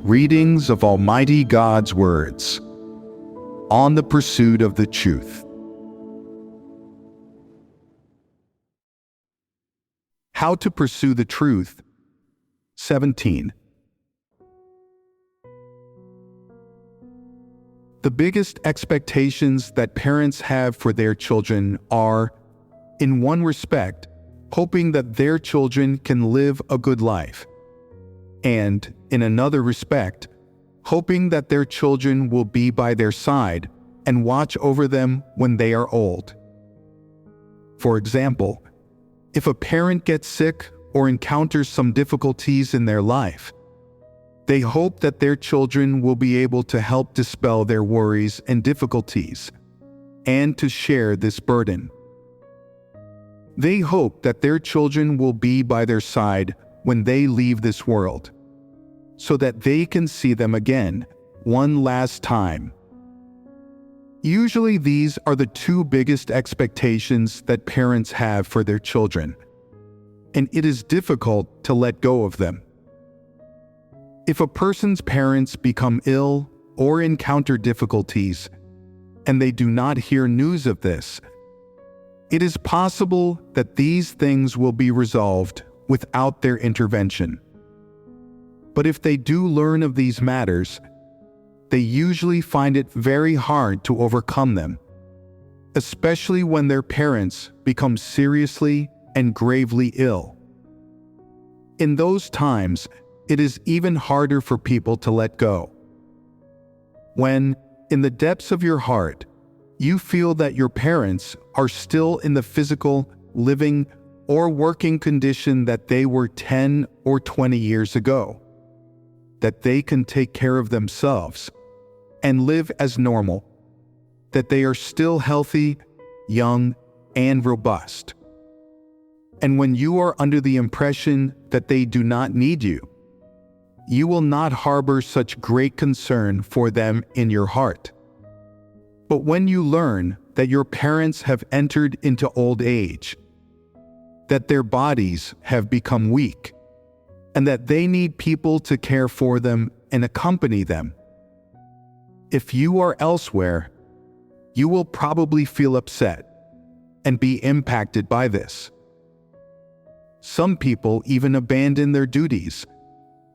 Readings of Almighty God's words on the pursuit of the truth. How to pursue the truth. 17. The biggest expectations that parents have for their children are, in one respect, hoping that their children can live a good life, and, in another respect, hoping that their children will be by their side and watch over them when they are old. For example, if a parent gets sick or encounters some difficulties in their life, they hope that their children will be able to help dispel their worries and difficulties, and to share this burden. They hope that their children will be by their side when they leave this world, so that they can see them again, one last time. Usually these are the two biggest expectations that parents have for their children, and it is difficult to let go of them. If a person's parents become ill or encounter difficulties, and they do not hear news of this, it is possible that these things will be resolved without their intervention. But if they do learn of these matters, they usually find it very hard to overcome them, especially when their parents become seriously and gravely ill. In those times, it is even harder for people to let go. When, in the depths of your heart, you feel that your parents are still in the physical, living, or working condition that they were 10 or 20 years ago, that they can take care of themselves and live as normal, that they are still healthy, young, and robust. And when you are under the impression that they do not need you, you will not harbor such great concern for them in your heart. But when you learn that your parents have entered into old age, that their bodies have become weak, and that they need people to care for them and accompany them, if you are elsewhere, you will probably feel upset and be impacted by this. Some people even abandon their duties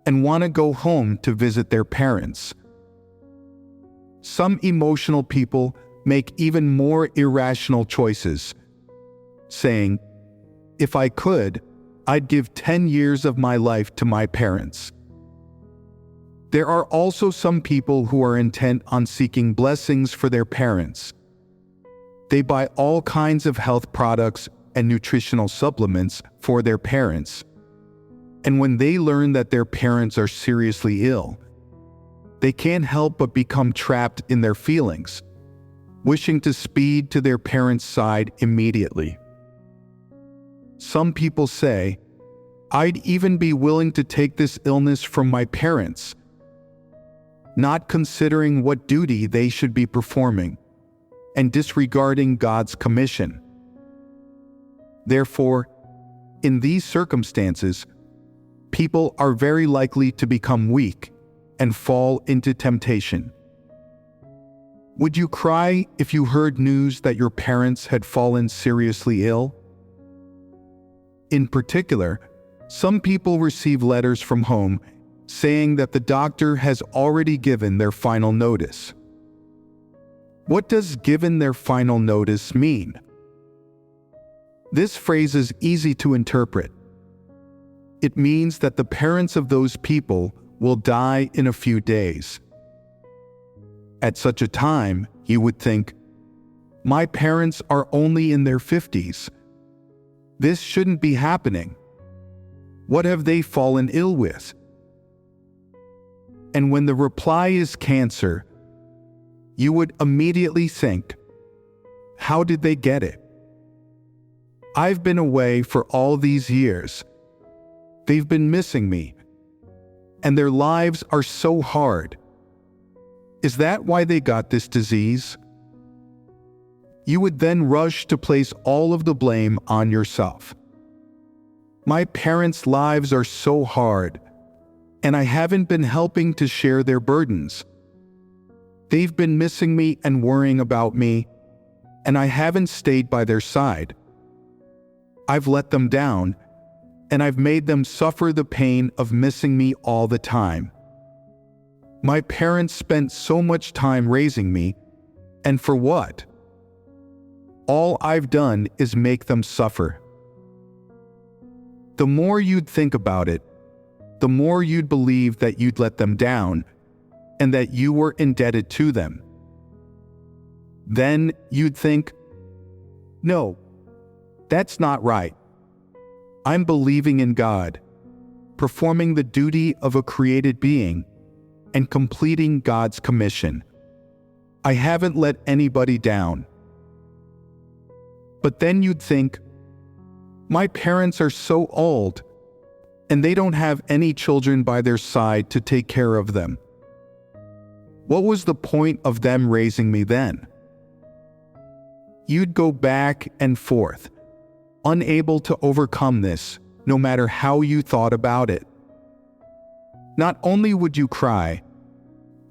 and want to go home to visit their parents. Some emotional people make even more irrational choices, saying, "If I could, I'd give 10 years of my life to my parents." There are also some people who are intent on seeking blessings for their parents. They buy all kinds of health products and nutritional supplements for their parents. And when they learn that their parents are seriously ill, they can't help but become trapped in their feelings, wishing to speed to their parents' side immediately. Some people say, "I'd even be willing to take this illness from my parents," not considering what duty they should be performing, and disregarding God's commission. Therefore, in these circumstances, people are very likely to become weak and fall into temptation. Would you cry if you heard news that your parents had fallen seriously ill? In particular, some people receive letters from home saying that the doctor has already given their final notice. What does "given their final notice" mean? This phrase is easy to interpret. It means that the parents of those people will die in a few days. At such a time, you would think, "My parents are only in their 50s. This shouldn't be happening. What have they fallen ill with?" And when the reply is cancer, you would immediately think, "How did they get it? I've been away for all these years. They've been missing me, and their lives are so hard. Is that why they got this disease?" You would then rush to place all of the blame on yourself. "My parents' lives are so hard. and I haven't been helping to share their burdens. They've been missing me and worrying about me, and I haven't stayed by their side. I've let them down, and I've made them suffer the pain of missing me all the time. My parents spent so much time raising me, and for what? All I've done is make them suffer. The more you'd think about it, the more you'd believe that you'd let them down and that you were indebted to them. Then you'd think, no, that's not right. I'm believing in God, performing the duty of a created being, and completing God's commission. I haven't let anybody down. But then you'd think, my parents are so old, and they don't have any children by their side to take care of them. What was the point of them raising me then? You'd go back and forth, unable to overcome this, no matter how you thought about it. Not only would you cry,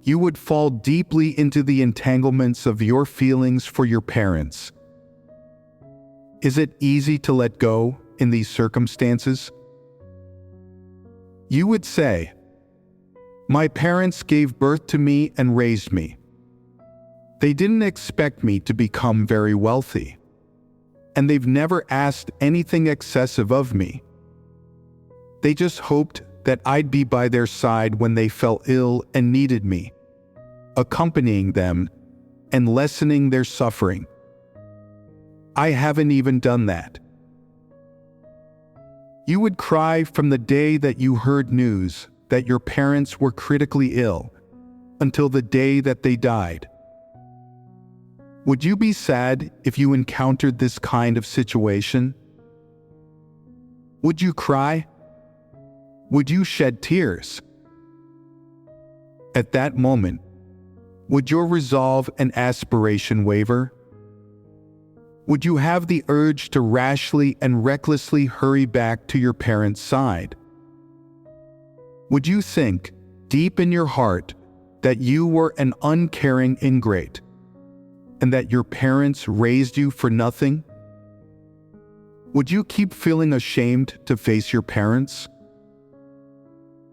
you would fall deeply into the entanglements of your feelings for your parents. Is it easy to let go in these circumstances? You would say, my parents gave birth to me and raised me. They didn't expect me to become very wealthy, and they've never asked anything excessive of me. They just hoped that I'd be by their side when they fell ill and needed me, accompanying them and lessening their suffering. I haven't even done that. You would cry from the day that you heard news that your parents were critically ill until the day that they died. Would you be sad if you encountered this kind of situation? Would you cry? Would you shed tears? At that moment, would your resolve and aspiration waver? Would you have the urge to rashly and recklessly hurry back to your parents' side? Would you think, deep in your heart, that you were an uncaring ingrate, and that your parents raised you for nothing? Would you keep feeling ashamed to face your parents?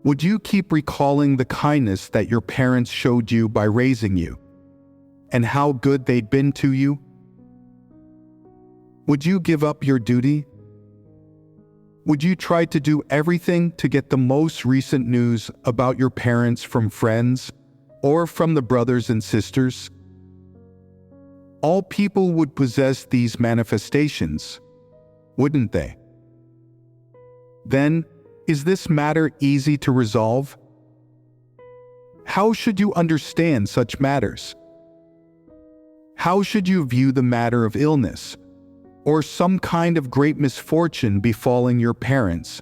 Would you keep recalling the kindness that your parents showed you by raising you, and how good they'd been to you? Would you give up your duty? Would you try to do everything to get the most recent news about your parents from friends or from the brothers and sisters? All people would possess these manifestations, wouldn't they? Then, is this matter easy to resolve? How should you understand such matters? How should you view the matter of illness, or some kind of great misfortune befalling your parents?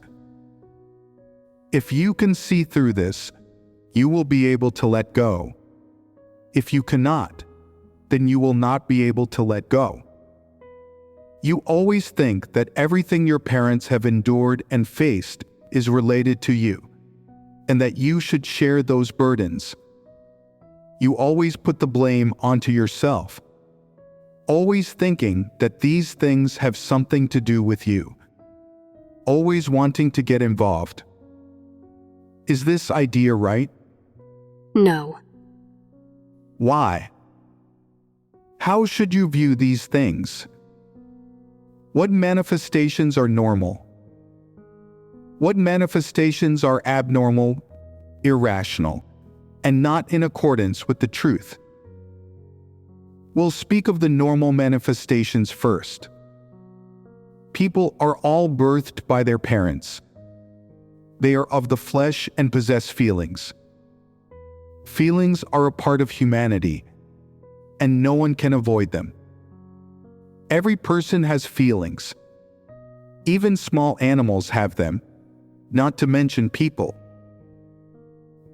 If you can see through this, you will be able to let go. If you cannot, then you will not be able to let go. You always think that everything your parents have endured and faced is related to you, and that you should share those burdens. You always put the blame onto yourself, always thinking that these things have something to do with you, always wanting to get involved. Is this idea right? No. Why? How should you view these things? What manifestations are normal? What manifestations are abnormal, irrational, and not in accordance with the truth? We'll speak of the normal manifestations first. People are all birthed by their parents. They are of the flesh and possess feelings. Feelings are a part of humanity, and no one can avoid them. Every person has feelings. Even small animals have them, not to mention people.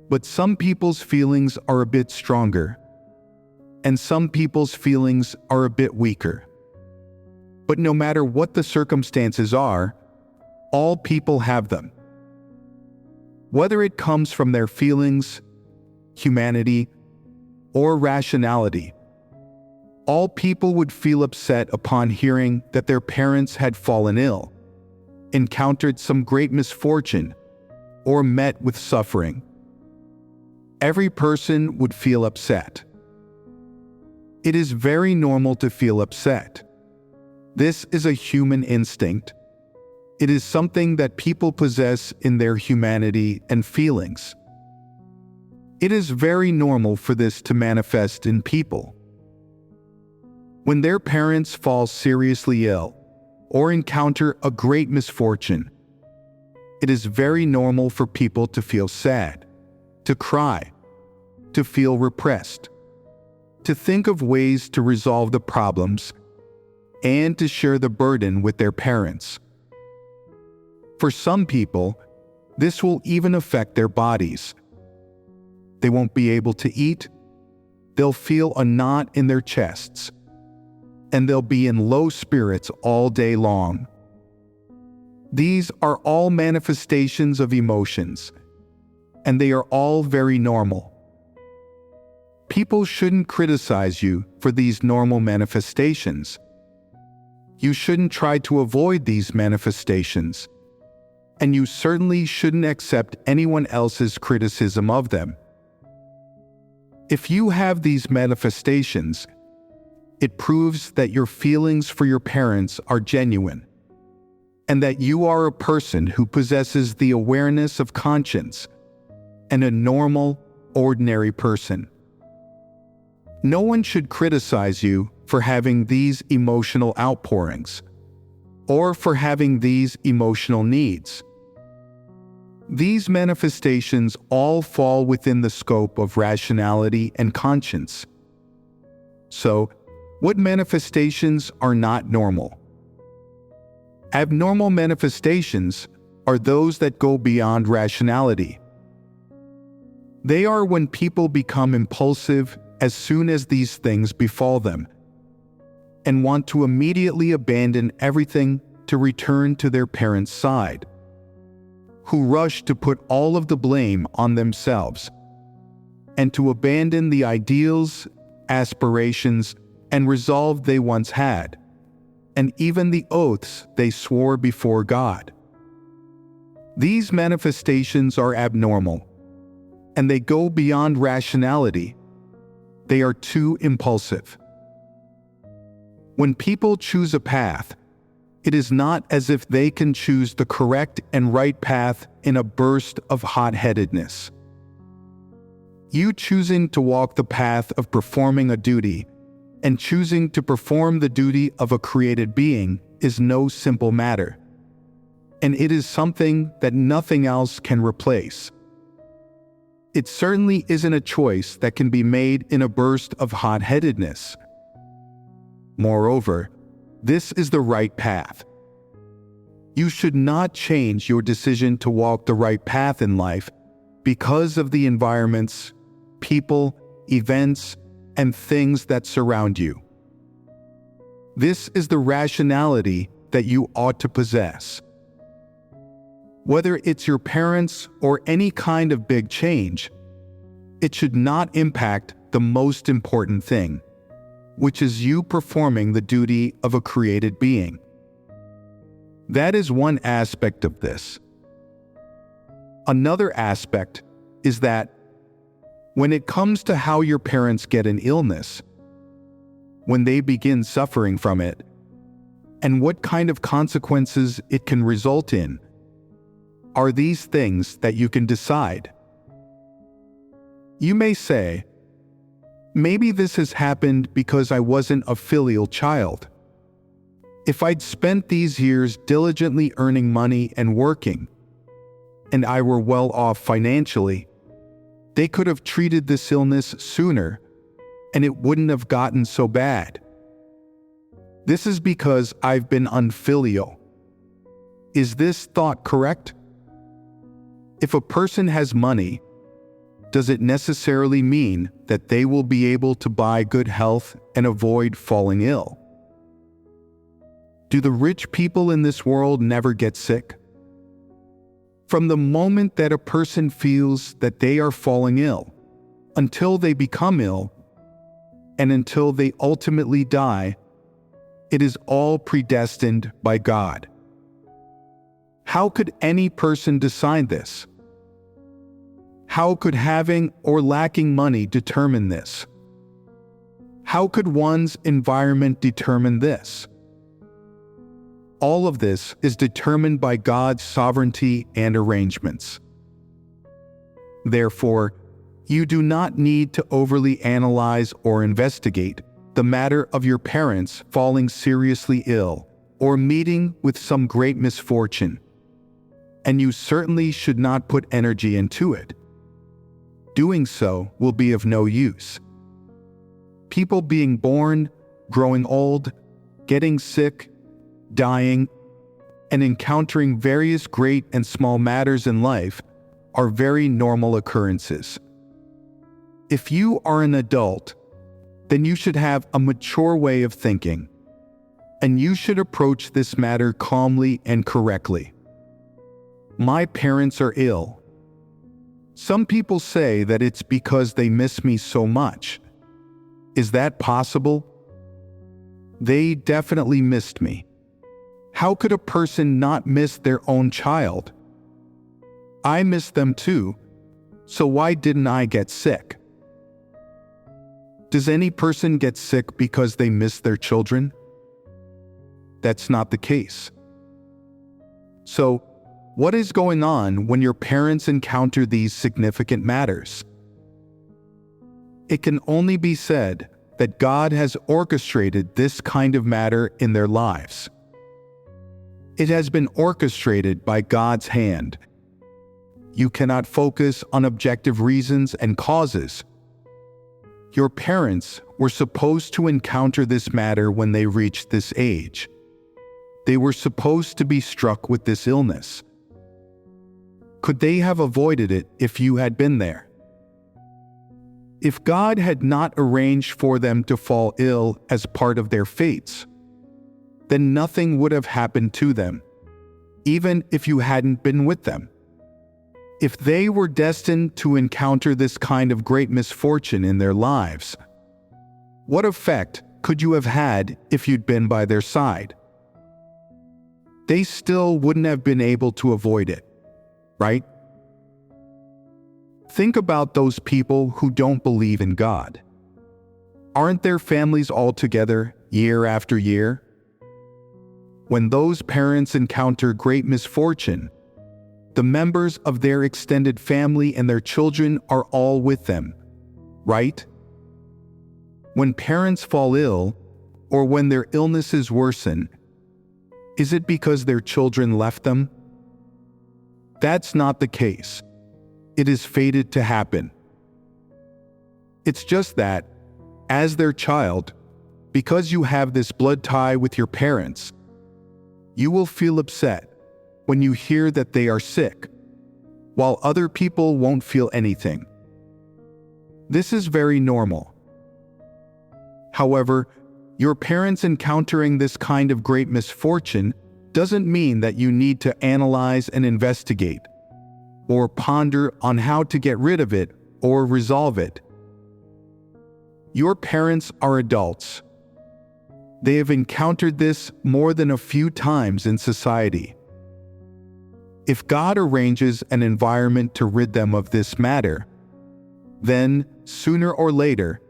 But some people's feelings are a bit stronger, and some people's feelings are a bit weaker. But no matter what the circumstances are, all people have them. whether it comes from their feelings, humanity, or rationality. All people would feel upset upon hearing that their parents had fallen ill, encountered some great misfortune, or met with suffering. Every person would feel upset. It is very normal to feel upset. This is a human instinct. It is something that people possess in their humanity and feelings. It is very normal for this to manifest in people. When their parents fall seriously ill or encounter a great misfortune, it is very normal for people to feel sad, to cry, to feel repressed, to think of ways to resolve the problems, and to share the burden with their parents. For some people, this will even affect their bodies. They won't be able to eat, they'll feel a knot in their chests, and they'll be in low spirits all day long. These are all manifestations of emotions, and they are all very normal. People shouldn't criticize you for these normal manifestations. You shouldn't try to avoid these manifestations, and you certainly shouldn't accept anyone else's criticism of them. If you have these manifestations, it proves that your feelings for your parents are genuine, and that you are a person who possesses the awareness of conscience and a normal, ordinary person. No one should criticize you for having these emotional outpourings, or for having these emotional needs. These manifestations all fall within the scope of rationality and conscience. So, what manifestations are not normal? Abnormal manifestations are those that go beyond rationality. They are when people become impulsive as soon as these things befall them, and want to immediately abandon everything to return to their parents' side, who rush to put all of the blame on themselves, and to abandon the ideals, aspirations, and resolve they once had, and even the oaths they swore before God. These manifestations are abnormal, and they go beyond rationality. They are too impulsive. When people choose a path, it is not as if they can choose the correct and right path in a burst of hot-headedness. You choosing to walk the path of performing a duty and choosing to perform the duty of a created being is no simple matter, and it is something that nothing else can replace. It certainly isn't a choice that can be made in a burst of hot-headedness. Moreover, this is the right path. You should not change your decision to walk the right path in life because of the environments, people, events, and things that surround you. This is the rationality that you ought to possess. Whether it's your parents or any kind of big change, it should not impact the most important thing, which is you performing the duty of a created being. That is one aspect of this. Another aspect is that when it comes to how your parents get an illness, when they begin suffering from it, and what kind of consequences it can result in, are these things that you can decide. You may say, maybe this has happened because I wasn't a filial child. If I'd spent these years diligently earning money and working, and I were well off financially, they could have treated this illness sooner, and it wouldn't have gotten so bad. This is because I've been unfilial. Is this thought correct? If a person has money, does it necessarily mean that they will be able to buy good health and avoid falling ill? Do the rich people in this world never get sick? From the moment that a person feels that they are falling ill, until they become ill, and until they ultimately die, it is all predestined by God. How could any person decide this? How could having or lacking money determine this? How could one's environment determine this? All of this is determined by God's sovereignty and arrangements. Therefore, you do not need to overly analyze or investigate the matter of your parents falling seriously ill or meeting with some great misfortune, and you certainly should not put energy into it. Doing so will be of no use. People being born, growing old, getting sick, dying, and encountering various great and small matters in life are very normal occurrences. If you are an adult, then you should have a mature way of thinking, and you should approach this matter calmly and correctly. My parents are ill. Some people say that it's because they miss me so much. Is that possible? They definitely missed me. How could a person not miss their own child? I miss them too, so why didn't I get sick? Does any person get sick because they miss their children? That's not the case. So, what is going on when your parents encounter these significant matters? It can only be said that God has orchestrated this kind of matter in their lives. It has been orchestrated by God's hand. You cannot focus on objective reasons and causes. Your parents were supposed to encounter this matter when they reached this age. They were supposed to be struck with this illness. Could they have avoided it if you had been there? If God had not arranged for them to fall ill as part of their fates, then nothing would have happened to them, even if you hadn't been with them. If they were destined to encounter this kind of great misfortune in their lives, what effect could you have had if you'd been by their side? They still wouldn't have been able to avoid it, right? Think about those people who don't believe in God. Aren't their families all together year after year? When those parents encounter great misfortune, the members of their extended family and their children are all with them, right? When parents fall ill, or when their illnesses worsen, is it because their children left them? That's not the case. It is fated to happen. It's just that, as their child, because you have this blood tie with your parents, you will feel upset when you hear that they are sick, while other people won't feel anything. This is very normal. However, your parents encountering this kind of great misfortune doesn't mean that you need to analyze and investigate, or ponder on how to get rid of it or resolve it. Your parents are adults. They have encountered this more than a few times in society. If God arranges an environment to rid them of this matter, then, sooner or later,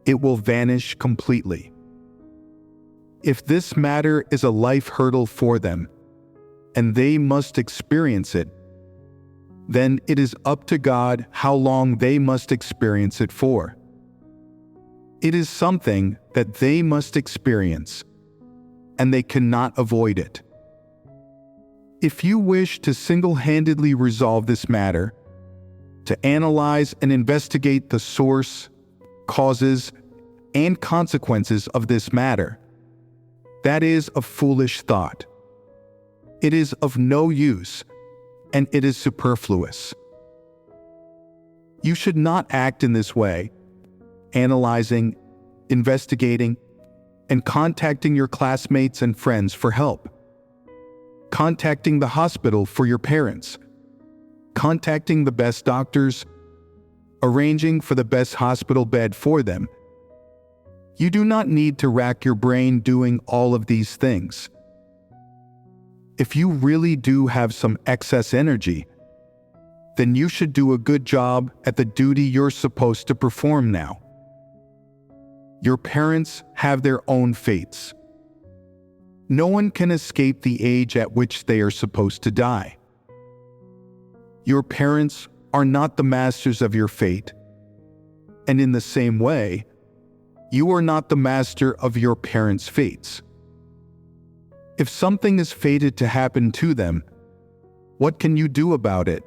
it will vanish completely. If this matter is a life hurdle for them, and they must experience it, then it is up to God how long they must experience it for. It is something that they must experience, and they cannot avoid it. If you wish to single-handedly resolve this matter, to analyze and investigate the source, causes, and consequences of this matter, that is a foolish thought. It is of no use, and it is superfluous. You should not act in this way, analyzing, investigating, and contacting your classmates and friends for help, contacting the hospital for your parents, contacting the best doctors, arranging for the best hospital bed for them. You do not need to rack your brain doing all of these things. If you really do have some excess energy, then you should do a good job at the duty you're supposed to perform now. Your parents have their own fates. No one can escape the age at which they are supposed to die. Your parents are not the masters of your fate, and in the same way, you are not the master of your parents' fates. If something is fated to happen to them, what can you do about it?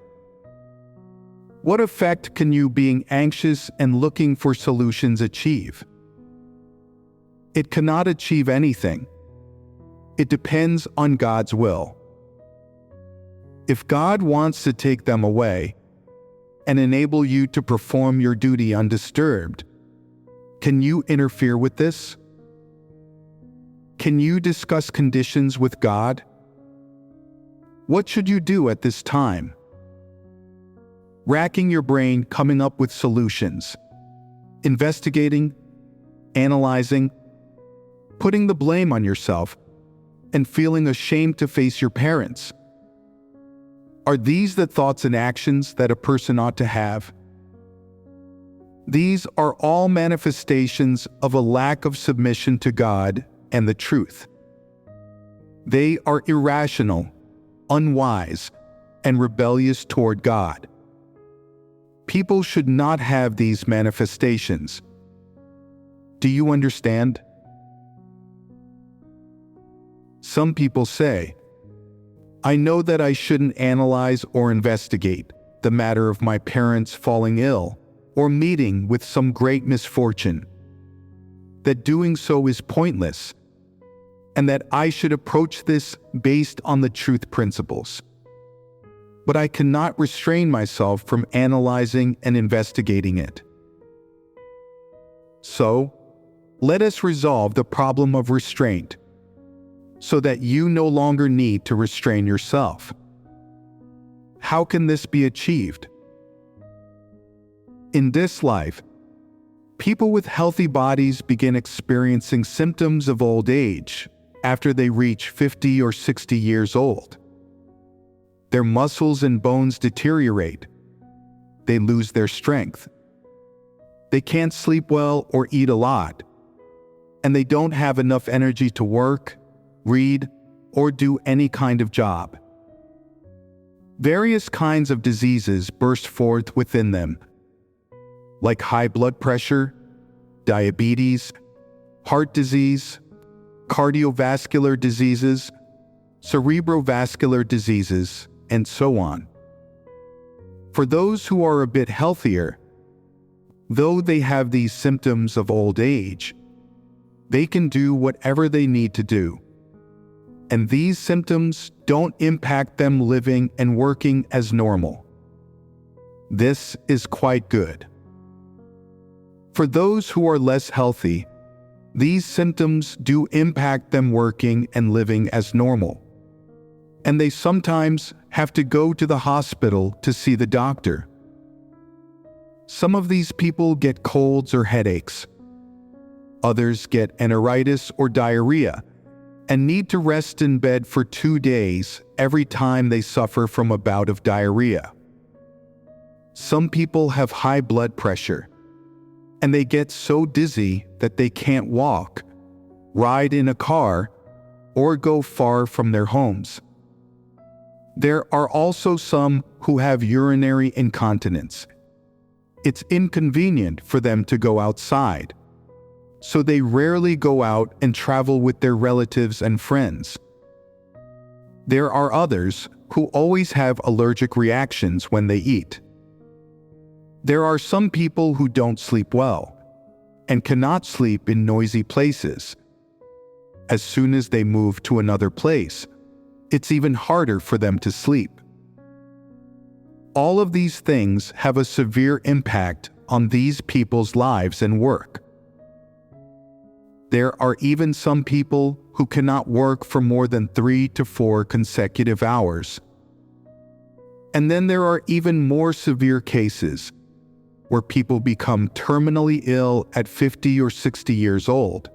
What effect can you being anxious and looking for solutions achieve? It cannot achieve anything. It depends on God's will. If God wants to take them away and enable you to perform your duty undisturbed, can you interfere with this? Can you discuss conditions with God? What should you do at this time? Racking your brain, coming up with solutions, investigating, analyzing, putting the blame on yourself, and feeling ashamed to face your parents. Are these the thoughts and actions that a person ought to have? These are all manifestations of a lack of submission to God and the truth. They are irrational, unwise, and rebellious toward God. People should not have these manifestations. Do you understand? Some people say, I know that I shouldn't analyze or investigate the matter of my parents falling ill or meeting with some great misfortune, that doing so is pointless, and that I should approach this based on the truth principles. But I cannot restrain myself from analyzing and investigating it. So, let us resolve the problem of restraint, so that you no longer need to restrain yourself. How can this be achieved? In this life, people with healthy bodies begin experiencing symptoms of old age after they reach 50 or 60 years old. Their muscles and bones deteriorate. They lose their strength. They can't sleep well or eat a lot, and they don't have enough energy to work, read, or do any kind of job. Various kinds of diseases burst forth within them, like high blood pressure, diabetes, heart disease, cardiovascular diseases, cerebrovascular diseases, and so on. For those who are a bit healthier, though they have these symptoms of old age, they can do whatever they need to do, and these symptoms don't impact them living and working as normal. This is quite good. For those who are less healthy, these symptoms do impact them working and living as normal, and they sometimes have to go to the hospital to see the doctor. Some of these people get colds or headaches. Others get enteritis or diarrhea and need to rest in bed for 2 days every time they suffer from a bout of diarrhea. Some people have high blood pressure, and they get so dizzy that they can't walk, ride in a car, or go far from their homes. There are also some who have urinary incontinence. It's inconvenient for them to go outside, so they rarely go out and travel with their relatives and friends. There are others who always have allergic reactions when they eat. There are some people who don't sleep well and cannot sleep in noisy places. As soon as they move to another place, it's even harder for them to sleep. All of these things have a severe impact on these people's lives and work. There are even some people who cannot work for more than 3 to 4 consecutive hours. And then there are even more severe cases where people become terminally ill at 50 or 60 years old.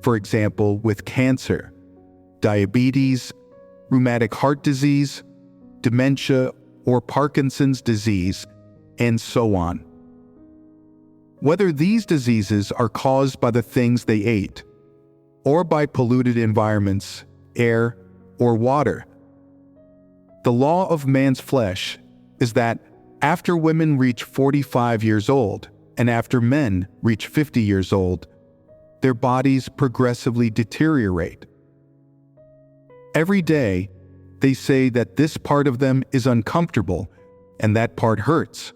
For example, with cancer, diabetes, rheumatic heart disease, dementia, or Parkinson's disease, and so on. Whether these diseases are caused by the things they ate, or by polluted environments, air, or water. The law of man's flesh is that after women reach 45 years old, and after men reach 50 years old, their bodies progressively deteriorate. Every day, they say that this part of them is uncomfortable and that part hurts.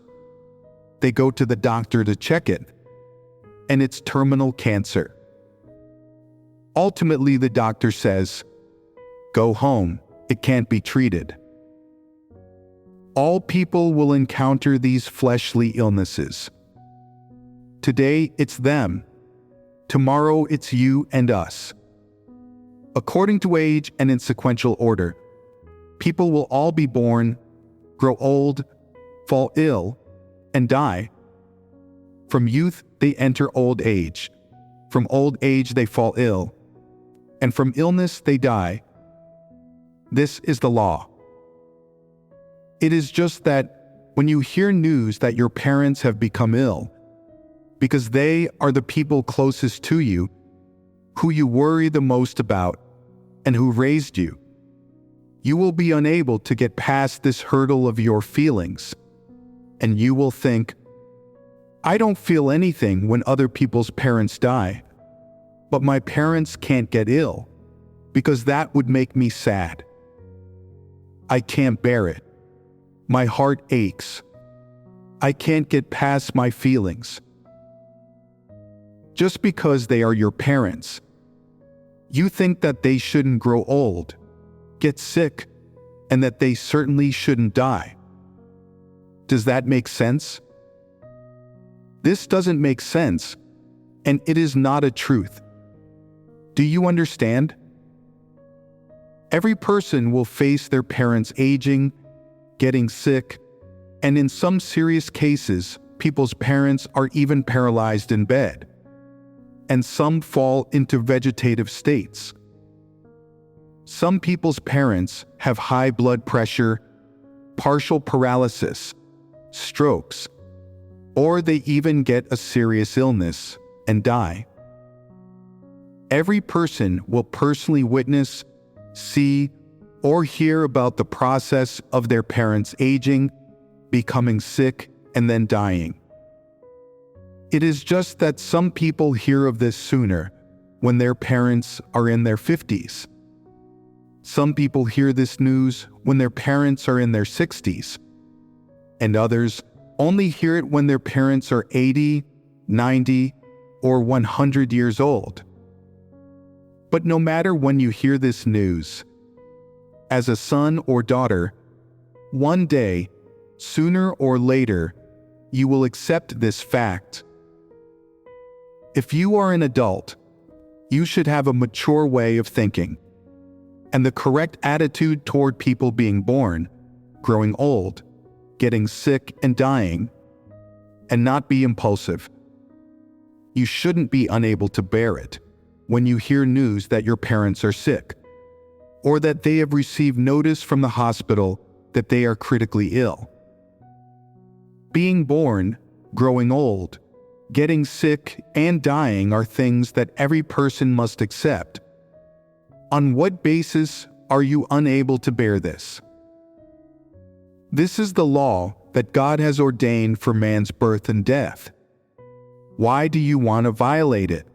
They go to the doctor to check it, and it's terminal cancer. Ultimately, the doctor says, "Go home, it can't be treated." All people will encounter these fleshly illnesses. Today, it's them. Tomorrow, it's you and us. According to age and in sequential order, people will all be born, grow old, fall ill, and die. From youth, they enter old age. From old age, they fall ill. And from illness, they die. This is the law. It is just that when you hear news that your parents have become ill, because they are the people closest to you, who you worry the most about, and who raised you, you will be unable to get past this hurdle of your feelings, and you will think, "I don't feel anything when other people's parents die, but my parents can't get ill, because that would make me sad. I can't bear it. My heart aches. I can't get past my feelings." Just because they are your parents, you think that they shouldn't grow old, get sick, and that they certainly shouldn't die. Does that make sense? This doesn't make sense, and it is not a truth. Do you understand? Every person will face their parents aging, getting sick, and in some serious cases, people's parents are even paralyzed in bed, and some fall into vegetative states. Some people's parents have high blood pressure, partial paralysis, strokes, or they even get a serious illness and die. Every person will personally witness, see, or hear about the process of their parents aging, becoming sick, and then dying. It is just that some people hear of this sooner, when their parents are in their 50s. Some people hear this news when their parents are in their 60s, and others only hear it when their parents are 80, 90, or 100 years old. But no matter when you hear this news, as a son or daughter, one day, sooner or later, you will accept this fact. If you are an adult, you should have a mature way of thinking and the correct attitude toward people being born, growing old, getting sick and dying, and not be impulsive. You shouldn't be unable to bear it when you hear news that your parents are sick, or that they have received notice from the hospital that they are critically ill. Being born, growing old, getting sick, and dying are things that every person must accept. On what basis are you unable to bear this? This is the law that God has ordained for man's birth and death. Why do you want to violate it?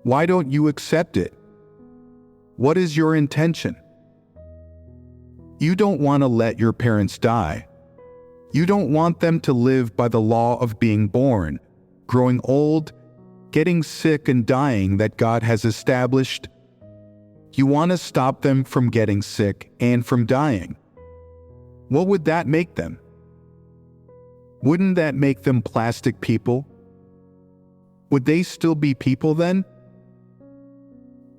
Why don't you accept it? What is your intention? You don't want to let your parents die. You don't want them to live by the law of being born, growing old, getting sick and dying that God has established. You want to stop them from getting sick and from dying. What would that make them? Wouldn't that make them plastic people? Would they still be people then?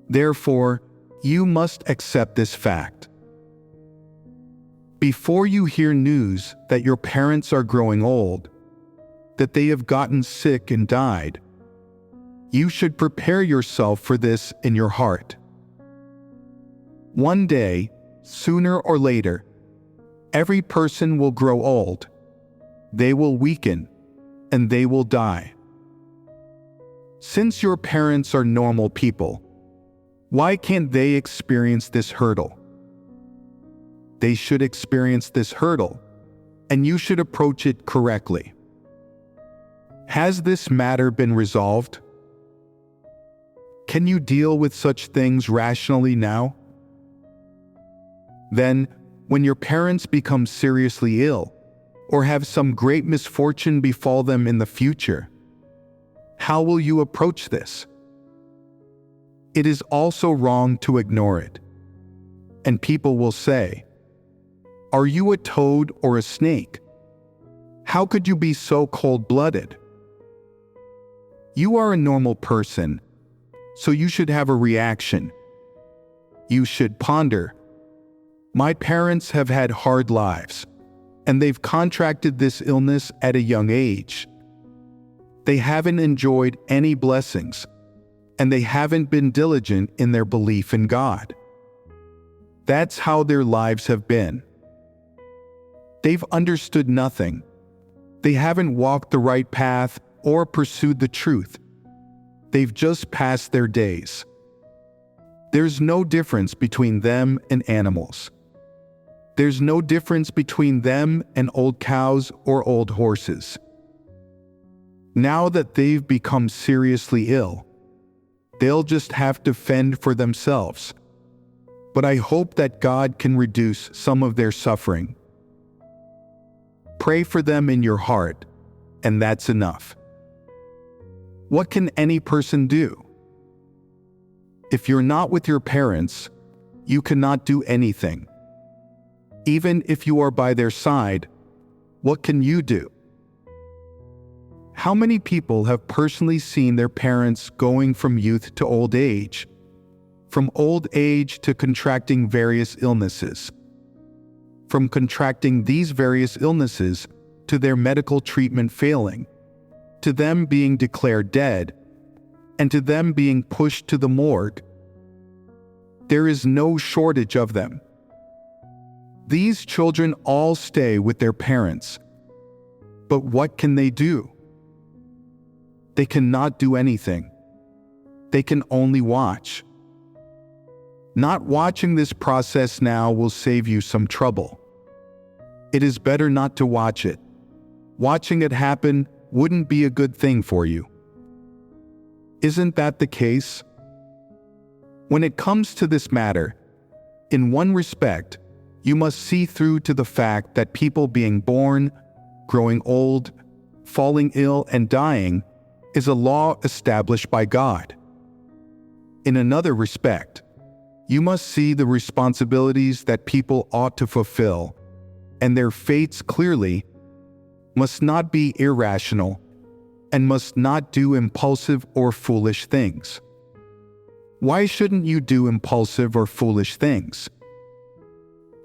Therefore, you must accept this fact. Before you hear news that your parents are growing old, that they have gotten sick and died, you should prepare yourself for this in your heart. One day, sooner or later, every person will grow old, they will weaken, and they will die. Since your parents are normal people, why can't they experience this hurdle? They should experience this hurdle, and you should approach it correctly. Has this matter been resolved? Can you deal with such things rationally now? Then, when your parents become seriously ill, or have some great misfortune befall them in the future, how will you approach this? It is also wrong to ignore it. And people will say, "Are you a toad or a snake? How could you be so cold-blooded?" You are a normal person, so you should have a reaction. You should ponder, "My parents have had hard lives, and they've contracted this illness at a young age. They haven't enjoyed any blessings, and they haven't been diligent in their belief in God. That's how their lives have been. They've understood nothing. They haven't walked the right path or pursued the truth. They've just passed their days. There's no difference between them and animals. There's no difference between them and old cows or old horses. Now that they've become seriously ill, they'll just have to fend for themselves. But I hope that God can reduce some of their suffering. Pray for them in your heart, and that's enough." What can any person do? If you're not with your parents, you cannot do anything. Even if you are by their side, what can you do? How many people have personally seen their parents going from youth to old age, from old age to contracting various illnesses, from contracting these various illnesses to their medical treatment failing, to them being declared dead, and to them being pushed to the morgue? There is no shortage of them. These children all stay with their parents. But what can they do? They cannot do anything. They can only watch. Not watching this process now will save you some trouble. It is better not to watch it. Watching it happen wouldn't be a good thing for you. Isn't that the case? When it comes to this matter, in one respect, you must see through to the fact that people being born, growing old, falling ill, and dying is a law established by God. In another respect, you must see the responsibilities that people ought to fulfill, and their fates clearly must not be irrational and must not do impulsive or foolish things. Why shouldn't you do impulsive or foolish things?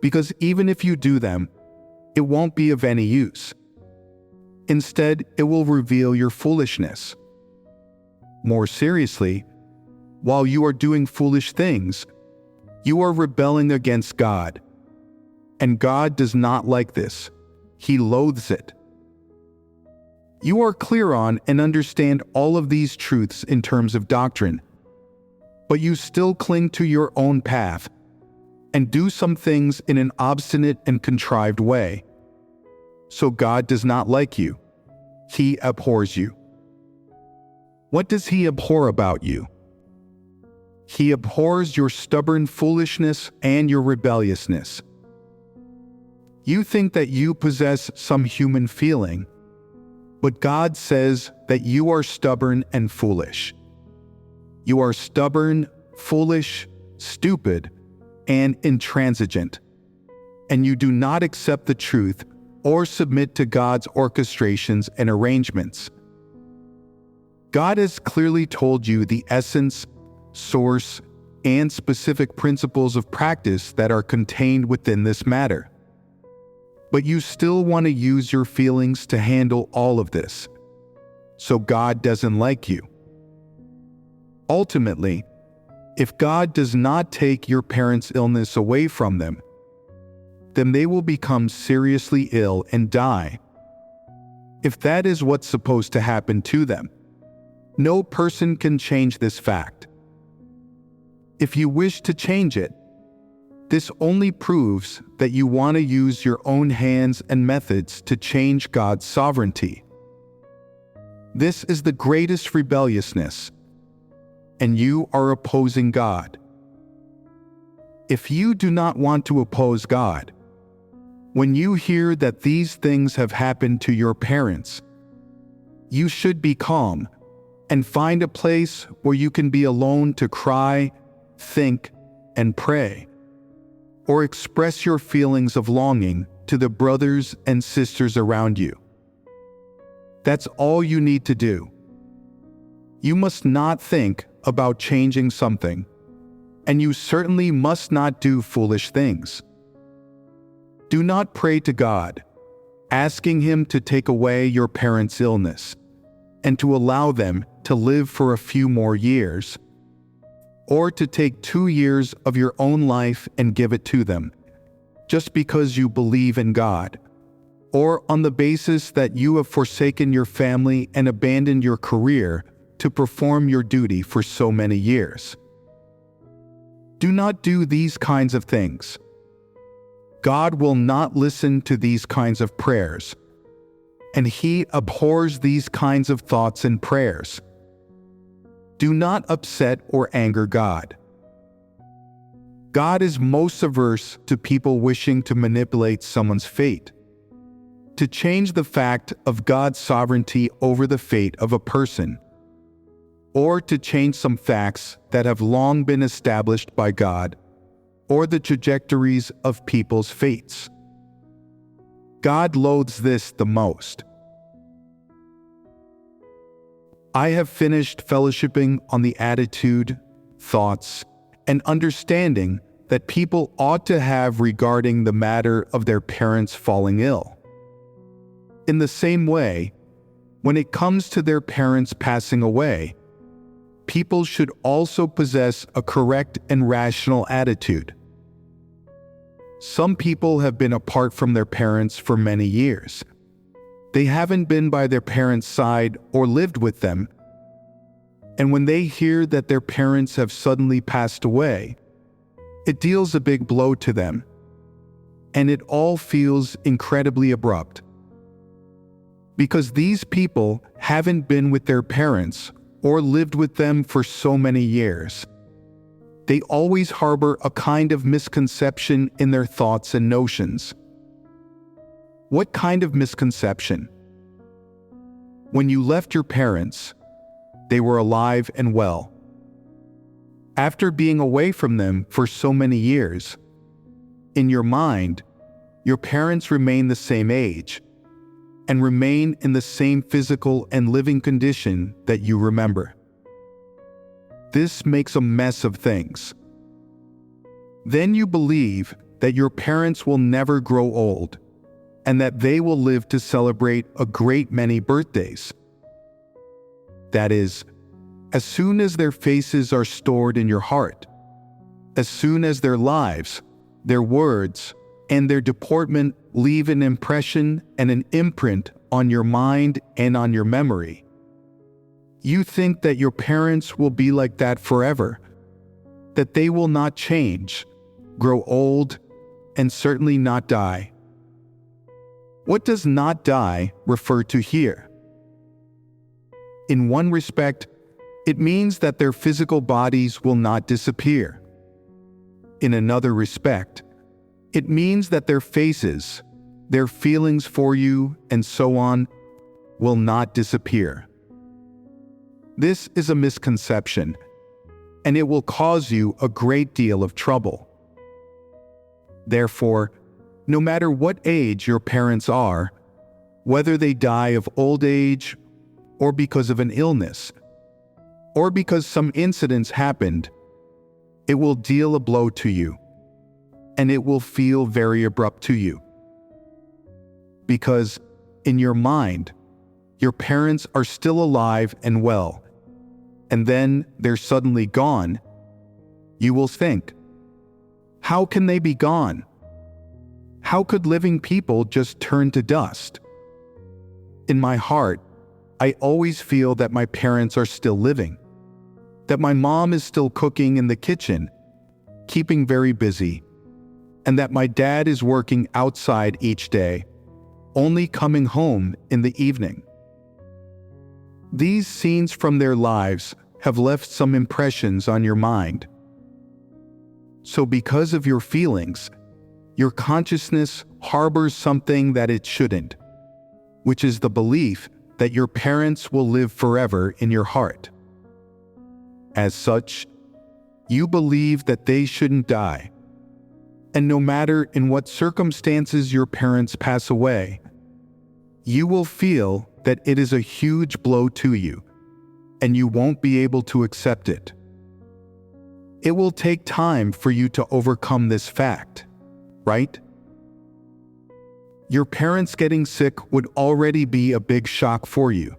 Because even if you do them, it won't be of any use. Instead, it will reveal your foolishness. More seriously, while you are doing foolish things, you are rebelling against God. And God does not like this. He loathes it. You are clear on and understand all of these truths in terms of doctrine, but you still cling to your own path and do some things in an obstinate and contrived way. So God does not like you. He abhors you. What does He abhor about you? He abhors your stubborn foolishness and your rebelliousness. You think that you possess some human feeling, but God says that you are stubborn and foolish. You are stubborn, foolish, stupid, and intransigent, and you do not accept the truth or submit to God's orchestrations and arrangements. God has clearly told you the essence, source, and specific principles of practice that are contained within this matter. But you still want to use your feelings to handle all of this. So God doesn't like you. Ultimately, if God does not take your parents' illness away from them, then they will become seriously ill and die. If that is what's supposed to happen to them, no person can change this fact. If you wish to change it, this only proves that you want to use your own hands and methods to change God's sovereignty. This is the greatest rebelliousness, and you are opposing God. If you do not want to oppose God, when you hear that these things have happened to your parents, you should be calm and find a place where you can be alone to cry, think, and pray, or express your feelings of longing to the brothers and sisters around you. That's all you need to do. You must not think about changing something, and you certainly must not do foolish things. Do not pray to God, asking Him to take away your parents' illness and to allow them to live for a few more years, or to take 2 years of your own life and give it to them, just because you believe in God, or on the basis that you have forsaken your family and abandoned your career to perform your duty for so many years. Do not do these kinds of things. God will not listen to these kinds of prayers, and He abhors these kinds of thoughts and prayers. Do not upset or anger God. God is most averse to people wishing to manipulate someone's fate, to change the fact of God's sovereignty over the fate of a person, or to change some facts that have long been established by God, or the trajectories of people's fates. God loathes this the most. I have finished fellowshipping on the attitude, thoughts, and understanding that people ought to have regarding the matter of their parents falling ill. In the same way, when it comes to their parents passing away, people should also possess a correct and rational attitude. Some people have been apart from their parents for many years. They haven't been by their parents' side or lived with them, and when they hear that their parents have suddenly passed away, it deals a big blow to them, and it all feels incredibly abrupt. Because these people haven't been with their parents or lived with them for so many years, they always harbor a kind of misconception in their thoughts and notions. What kind of misconception? When you left your parents, they were alive and well. After being away from them for so many years, in your mind, your parents remain the same age and remain in the same physical and living condition that you remember. This makes a mess of things. Then you believe that your parents will never grow old and that they will live to celebrate a great many birthdays. That is, as soon as their faces are stored in your heart, as soon as their lives, their words, and their deportment leave an impression and an imprint on your mind and on your memory, you think that your parents will be like that forever, that they will not change, grow old, and certainly not die. What does not die refer to here? In one respect, it means that their physical bodies will not disappear. In another respect, it means that their faces, their feelings for you, and so on, will not disappear. This is a misconception, and it will cause you a great deal of trouble. Therefore, no matter what age your parents are, whether they die of old age, or because of an illness, or because some incidents happened, it will deal a blow to you, and it will feel very abrupt to you. because, in your mind, your parents are still alive and well, and then they're suddenly gone, you will think, how can they be gone? How could living people just turn to dust? In my heart, I always feel that my parents are still living, that my mom is still cooking in the kitchen, keeping very busy, and that my dad is working outside each day, only coming home in the evening. These scenes from their lives have left some impressions on your mind. So because of your feelings, your consciousness harbors something that it shouldn't, which is the belief that your parents will live forever in your heart. As such, you believe that they shouldn't die. And no matter in what circumstances your parents pass away, you will feel that it is a huge blow to you, and you won't be able to accept it. It will take time for you to overcome this fact, right? Your parents getting sick would already be a big shock for you,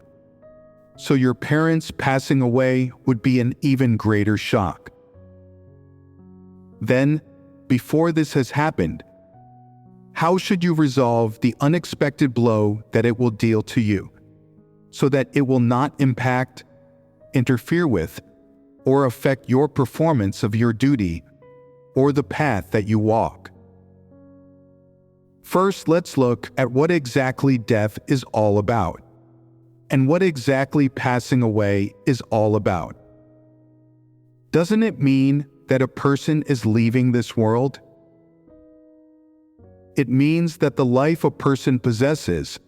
so your parents passing away would be an even greater shock. Then, before this has happened, how should you resolve the unexpected blow that it will deal to you, so that it will not impact, interfere with, or affect your performance of your duty or the path that you walk? First, let's look at what exactly death is all about, and what exactly passing away is all about. Doesn't it mean that a person is leaving this world? It means that the life a person possesses,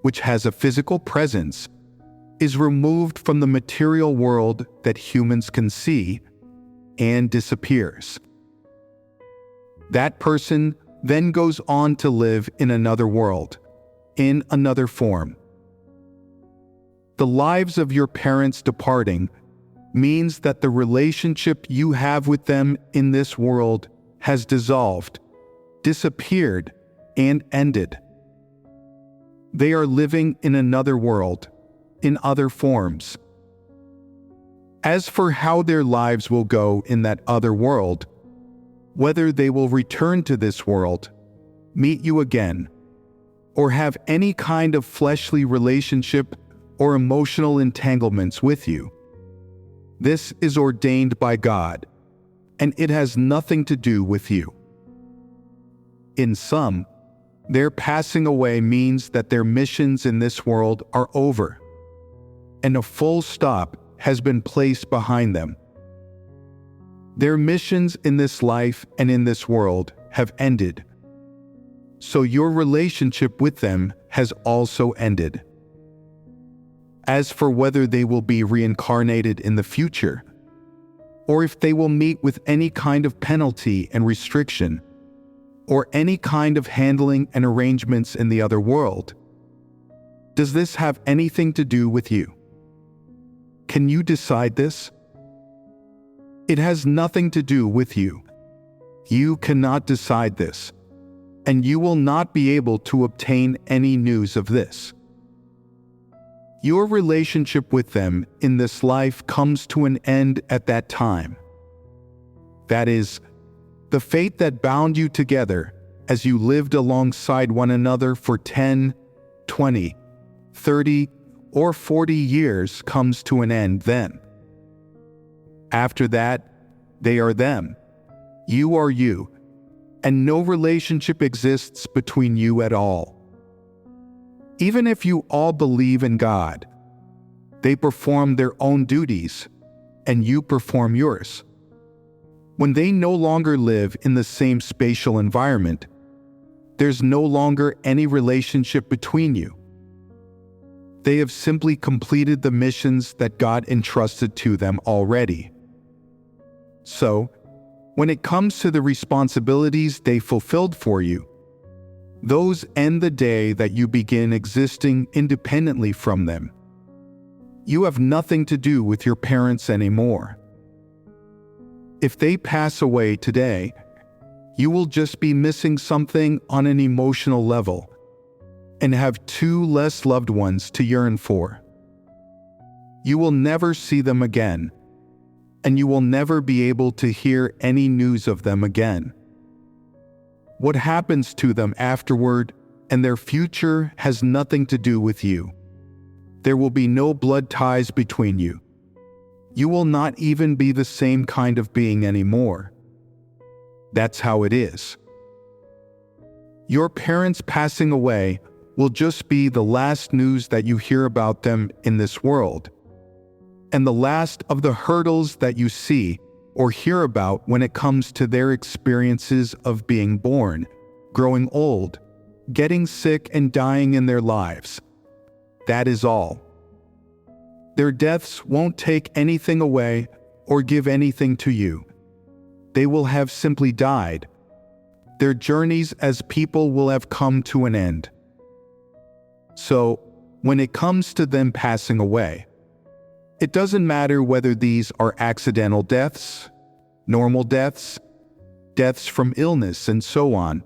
which has a physical presence, is removed from the material world that humans can see and disappears. That person then goes on to live in another world, in another form. The lives of your parents departing means that the relationship you have with them in this world has dissolved, disappeared, and ended. They are living in another world, in other forms. As for how their lives will go in that other world, whether they will return to this world, meet you again, or have any kind of fleshly relationship or emotional entanglements with you, this is ordained by God, and it has nothing to do with you. In sum, their passing away means that their missions in this world are over, and a full stop has been placed behind them. Their missions in this life and in this world have ended, so your relationship with them has also ended. As for whether they will be reincarnated in the future, or if they will meet with any kind of penalty and restriction, or any kind of handling and arrangements in the other world, does this have anything to do with you? Can you decide this? It has nothing to do with you. You cannot decide this, and you will not be able to obtain any news of this. Your relationship with them in this life comes to an end at that time. That is, the fate that bound you together as you lived alongside one another for 10, 20, 30, or 40 years comes to an end then. After that, they are them, you are you, and no relationship exists between you at all. Even if you all believe in God, they perform their own duties, and you perform yours. When they no longer live in the same spatial environment, there's no longer any relationship between you. They have simply completed the missions that God entrusted to them already. So, when it comes to the responsibilities they fulfilled for you, those end the day that you begin existing independently from them. You have nothing to do with your parents anymore. If they pass away today, you will just be missing something on an emotional level, and have two less loved ones to yearn for. You will never see them again, and you will never be able to hear any news of them again. What happens to them afterward and their future has nothing to do with you. There will be no blood ties between you. You will not even be the same kind of being anymore. That's how it is. Your parents passing away will just be the last news that you hear about them in this world, and the last of the hurdles that you see or hear about when it comes to their experiences of being born, growing old, getting sick and dying in their lives. That is all. Their deaths won't take anything away or give anything to you. They will have simply died. Their journeys as people will have come to an end. So, when it comes to them passing away, it doesn't matter whether these are accidental deaths, normal deaths, deaths from illness, and so on.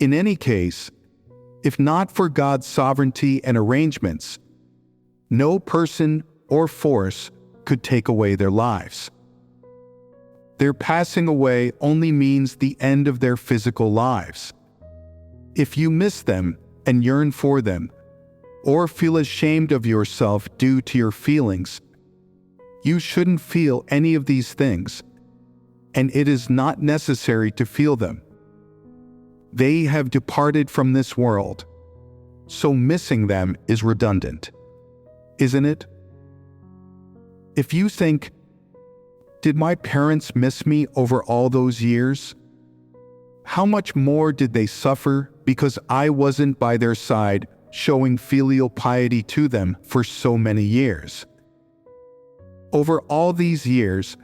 In any case, if not for God's sovereignty and arrangements, no person or force could take away their lives. Their passing away only means the end of their physical lives. If you miss them and yearn for them, or feel ashamed of yourself due to your feelings, you shouldn't feel any of these things, and it is not necessary to feel them. They have departed from this world, so missing them is redundant, isn't it? If you think, did my parents miss me over all those years? How much more did they suffer because I wasn't by their side showing filial piety to them for so many years? Over all these years,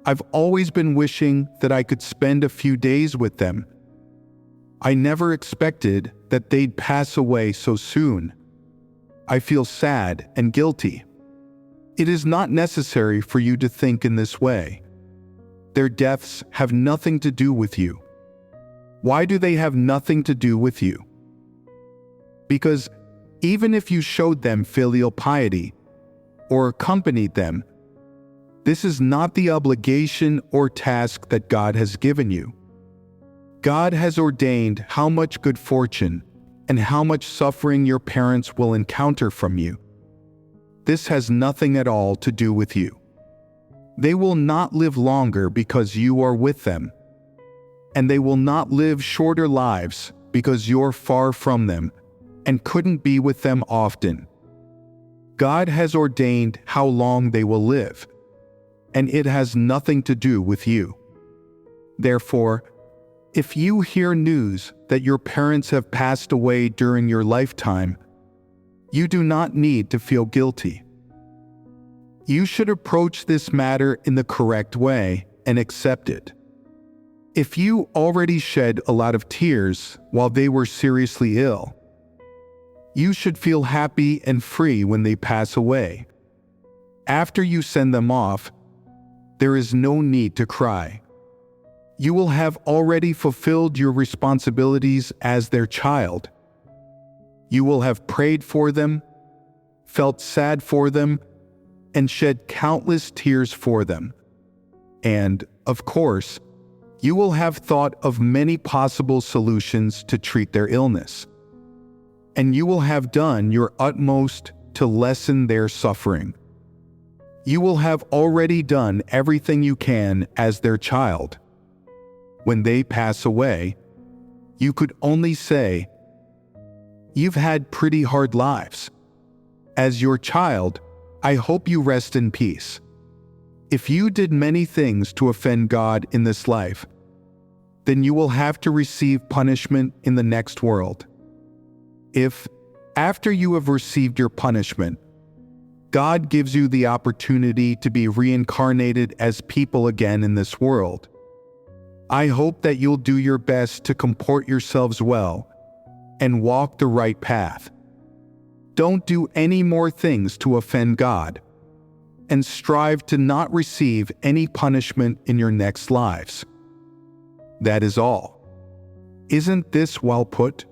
I've always been wishing that I could spend a few days with them. I never expected that they'd pass away so soon. I feel sad and guilty. It is not necessary for you to think in this way. Their deaths have nothing to do with you. Why do they have nothing to do with you? Because even if you showed them filial piety or accompanied them, this is not the obligation or task that God has given you. God has ordained how much good fortune and how much suffering your parents will encounter from you. This has nothing at all to do with you. They will not live longer because you are with them, and they will not live shorter lives because you're far from them and couldn't be with them often. God has ordained how long they will live, and it has nothing to do with you. Therefore, if you hear news that your parents have passed away during your lifetime, you do not need to feel guilty. You should approach this matter in the correct way and accept it. If you already shed a lot of tears while they were seriously ill, you should feel happy and free when they pass away. After you send them off, there is no need to cry. You will have already fulfilled your responsibilities as their child. You will have prayed for them, felt sad for them, and shed countless tears for them. And, of course, you will have thought of many possible solutions to treat their illness. And you will have done your utmost to lessen their suffering. You will have already done everything you can as their child. When they pass away, you could only say, "You've had pretty hard lives. As your child, I hope you rest in peace. If you did many things to offend God in this life, then you will have to receive punishment in the next world. If, after you have received your punishment, God gives you the opportunity to be reincarnated as people again in this world, I hope that you'll do your best to comport yourselves well and walk the right path. Don't do any more things to offend God, and strive to not receive any punishment in your next lives. That is all. Isn't this well put?"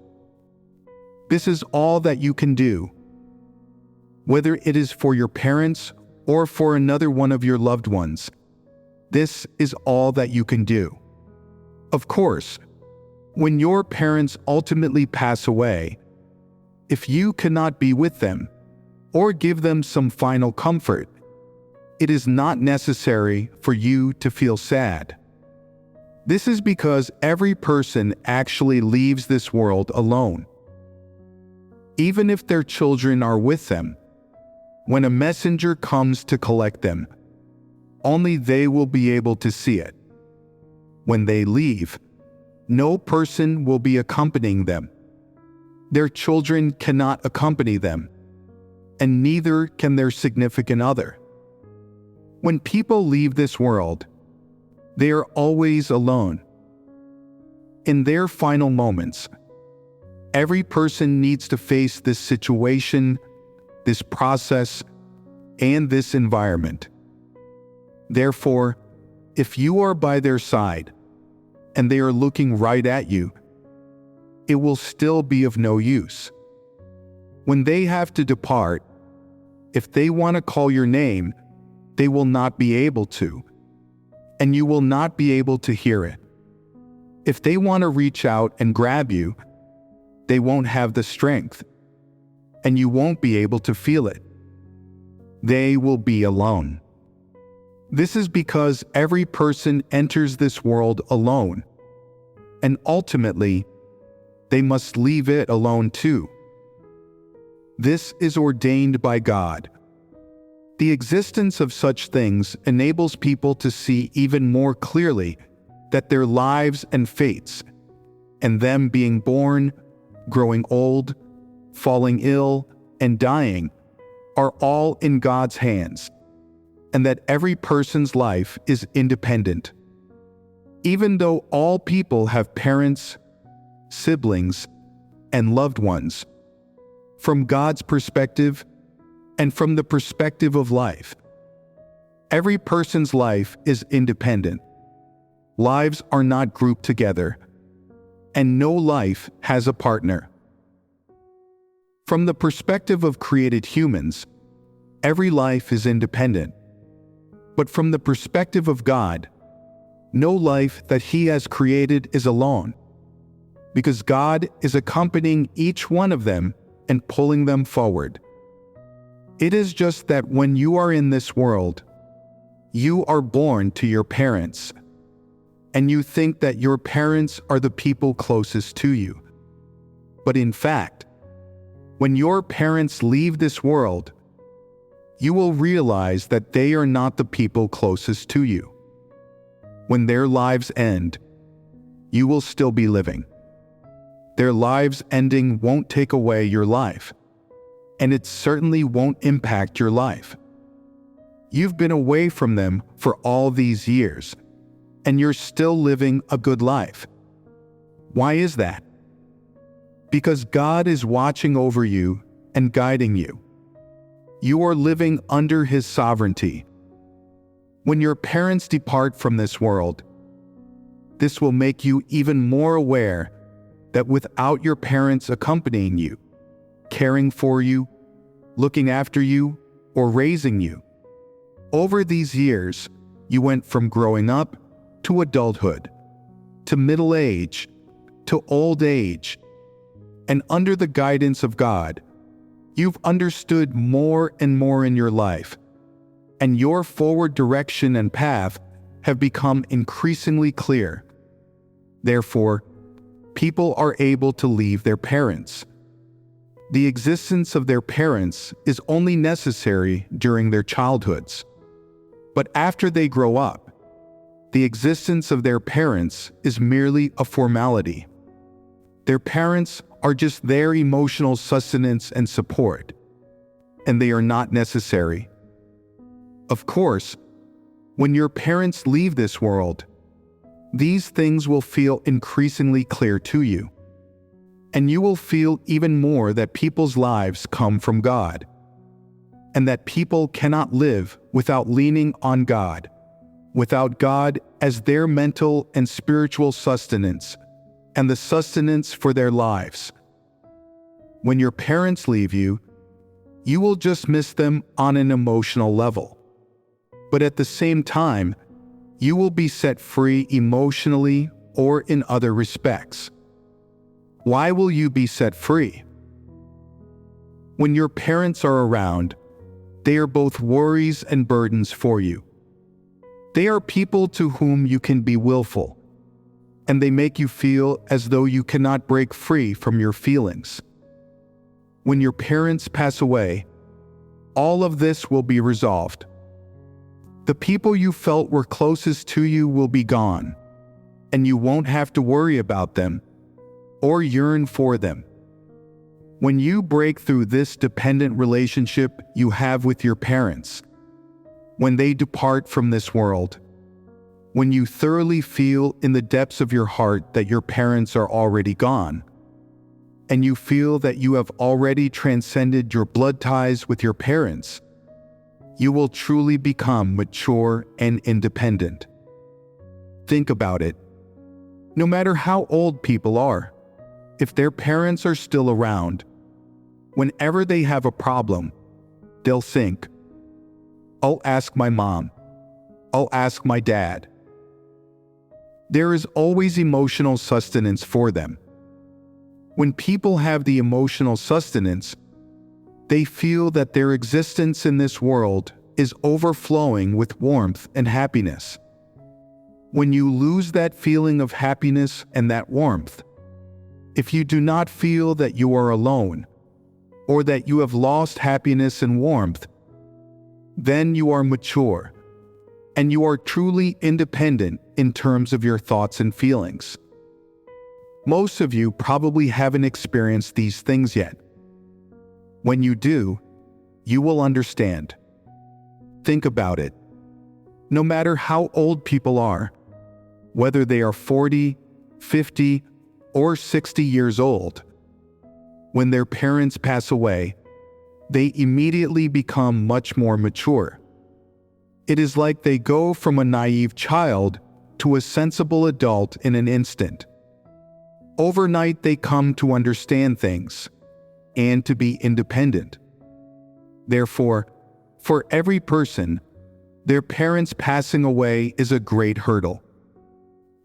This is all that you can do. Whether it is for your parents or for another one of your loved ones, this is all that you can do. Of course, when your parents ultimately pass away, if you cannot be with them or give them some final comfort, it is not necessary for you to feel sad. This is because every person actually leaves this world alone. Even if their children are with them, when a messenger comes to collect them, only they will be able to see it. When they leave, no person will be accompanying them. Their children cannot accompany them, and neither can their significant other. When people leave this world, they are always alone. In their final moments, every person needs to face this situation, this process, and this environment. Therefore, if you are by their side and they are looking right at you, it will still be of no use. When they have to depart, if they want to call your name, they will not be able to, and you will not be able to hear it. If they want to reach out and grab you, they won't have the strength, and you won't be able to feel it. They will be alone. This is because every person enters this world alone, and ultimately, they must leave it alone too. This is ordained by God. The existence of such things enables people to see even more clearly that their lives and fates, and them being born, growing old, falling ill, and dying, are all in God's hands, and that every person's life is independent. Even though all people have parents, siblings, and loved ones, from God's perspective and from the perspective of life, every person's life is independent. Lives are not grouped together, and no life has a partner. From the perspective of created humans, every life is independent. But from the perspective of God, no life that He has created is alone, because God is accompanying each one of them and pulling them forward. It is just that when you are in this world, you are born to your parents, and you think that your parents are the people closest to you. But in fact, when your parents leave this world, you will realize that they are not the people closest to you. When their lives end, you will still be living. Their lives ending won't take away your life, and it certainly won't impact your life. You've been away from them for all these years, and you're still living a good life. Why is that? Because God is watching over you and guiding you. You are living under His sovereignty. When your parents depart from this world, this will make you even more aware that without your parents accompanying you, caring for you, looking after you, or raising you, over these years, you went from growing up to adulthood, to middle age, to old age, and under the guidance of God, you've understood more and more in your life, and your forward direction and path have become increasingly clear. Therefore, people are able to leave their parents. The existence of their parents is only necessary during their childhoods. But after they grow up, the existence of their parents is merely a formality. Their parents are just their emotional sustenance and support, and they are not necessary. Of course, when your parents leave this world, these things will feel increasingly clear to you, and you will feel even more that people's lives come from God, and that people cannot live without leaning on God, without God as their mental and spiritual sustenance, and the sustenance for their lives. when your parents leave you, you will just miss them on an emotional level. But at the same time, you will be set free emotionally or in other respects. Why will you be set free? When your parents are around, they are both worries and burdens for you. They are people to whom you can be willful, and they make you feel as though you cannot break free from your feelings. When your parents pass away, all of this will be resolved. The people you felt were closest to you will be gone, and you won't have to worry about them or yearn for them. When you break through this dependent relationship you have with your parents, when they depart from this world, when you thoroughly feel in the depths of your heart that your parents are already gone, and you feel that you have already transcended your blood ties with your parents, you will truly become mature and independent. Think about it. No matter how old people are, if their parents are still around, whenever they have a problem, they'll think, "I'll ask my mom. I'll ask my dad." There is always emotional sustenance for them. When people have the emotional sustenance, they feel that their existence in this world is overflowing with warmth and happiness. When you lose that feeling of happiness and that warmth, if you do not feel that you are alone, or that you have lost happiness and warmth, then you are mature, and you are truly independent in terms of your thoughts and feelings. Most of you probably haven't experienced these things yet. When you do, you will understand. Think about it. No matter how old people are, whether they are 40, 50, or 60 years old, when their parents pass away, they immediately become much more mature. It is like they go from a naive child to a sensible adult in an instant. Overnight, they come to understand things and to be independent. Therefore, for every person, their parents passing away is a great hurdle.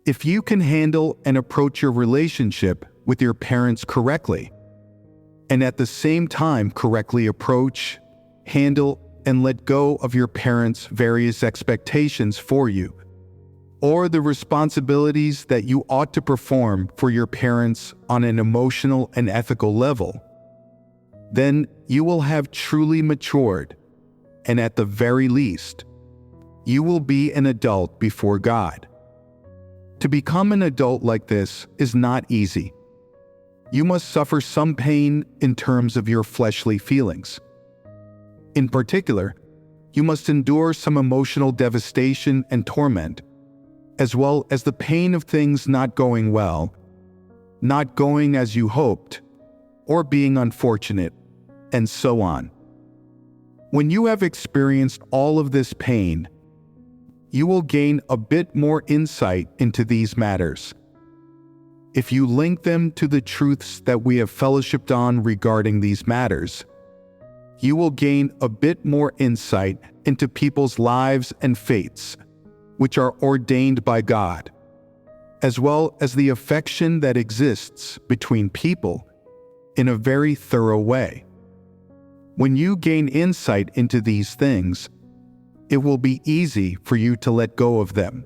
If you can handle and approach your relationship with your parents correctly, and at the same time correctly approach, handle, and let go of your parents' various expectations for you, or the responsibilities that you ought to perform for your parents on an emotional and ethical level, then you will have truly matured, and at the very least, you will be an adult before God. To become an adult like this is not easy. You must suffer some pain in terms of your fleshly feelings. In particular, you must endure some emotional devastation and torment, as well as the pain of things not going well, not going as you hoped, or being unfortunate, and so on. When you have experienced all of this pain, you will gain a bit more insight into these matters. If you link them to the truths that we have fellowshipped on regarding these matters, you will gain a bit more insight into people's lives and fates, which are ordained by God, as well as the affection that exists between people in a very thorough way. When you gain insight into these things, it will be easy for you to let go of them.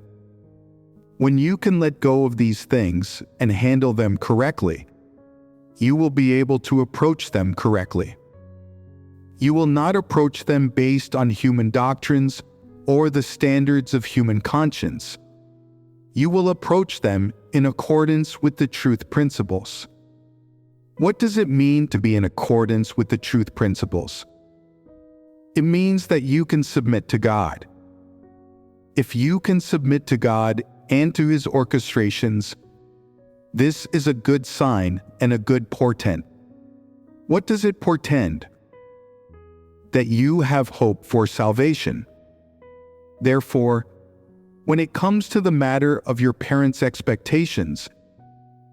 When you can let go of these things and handle them correctly, you will be able to approach them correctly. You will not approach them based on human doctrines or the standards of human conscience. You will approach them in accordance with the truth principles. What does it mean to be in accordance with the truth principles? It means that you can submit to God. If you can submit to God and to His orchestrations, this is a good sign and a good portent. What does it portend? That you have hope for salvation. Therefore, when it comes to the matter of your parents' expectations,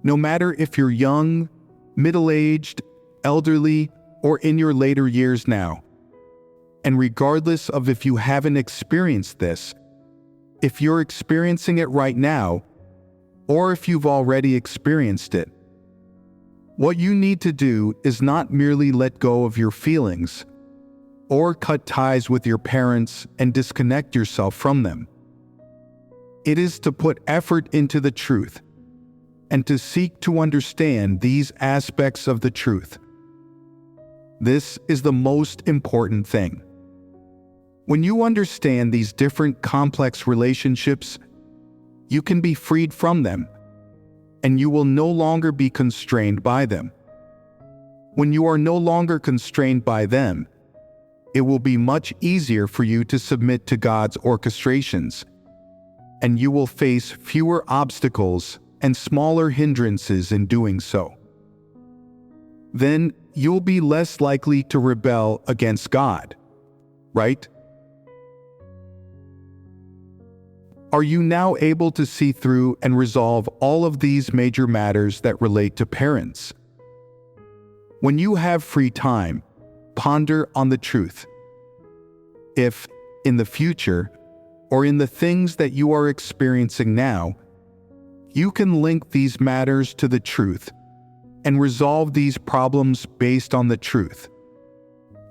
no matter if you're young, middle-aged, elderly, or in your later years now. And regardless of if you haven't experienced this, if you're experiencing it right now, or if you've already experienced it, what you need to do is not merely let go of your feelings or cut ties with your parents and disconnect yourself from them. It is to put effort into the truth and to seek to understand these aspects of the truth. This is the most important thing. When you understand these different complex relationships, you can be freed from them, and you will no longer be constrained by them. When you are no longer constrained by them, it will be much easier for you to submit to God's orchestrations, and you will face fewer obstacles and smaller hindrances in doing so. Then you'll be less likely to rebel against God, right? Are you now able to see through and resolve all of these major matters that relate to parents? When you have free time, ponder on the truth. If, in the future, or in the things that you are experiencing now, you can link these matters to the truth and resolve these problems based on the truth,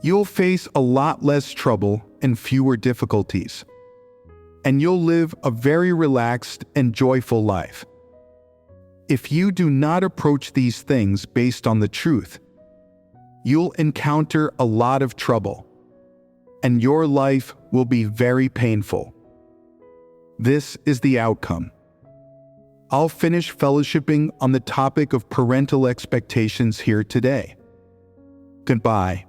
you'll face a lot less trouble and fewer difficulties, and you'll live a very relaxed and joyful life. If you do not approach these things based on the truth, you'll encounter a lot of trouble, and your life will be very painful. This is the outcome. I'll finish fellowshipping on the topic of parental expectations here today. Goodbye.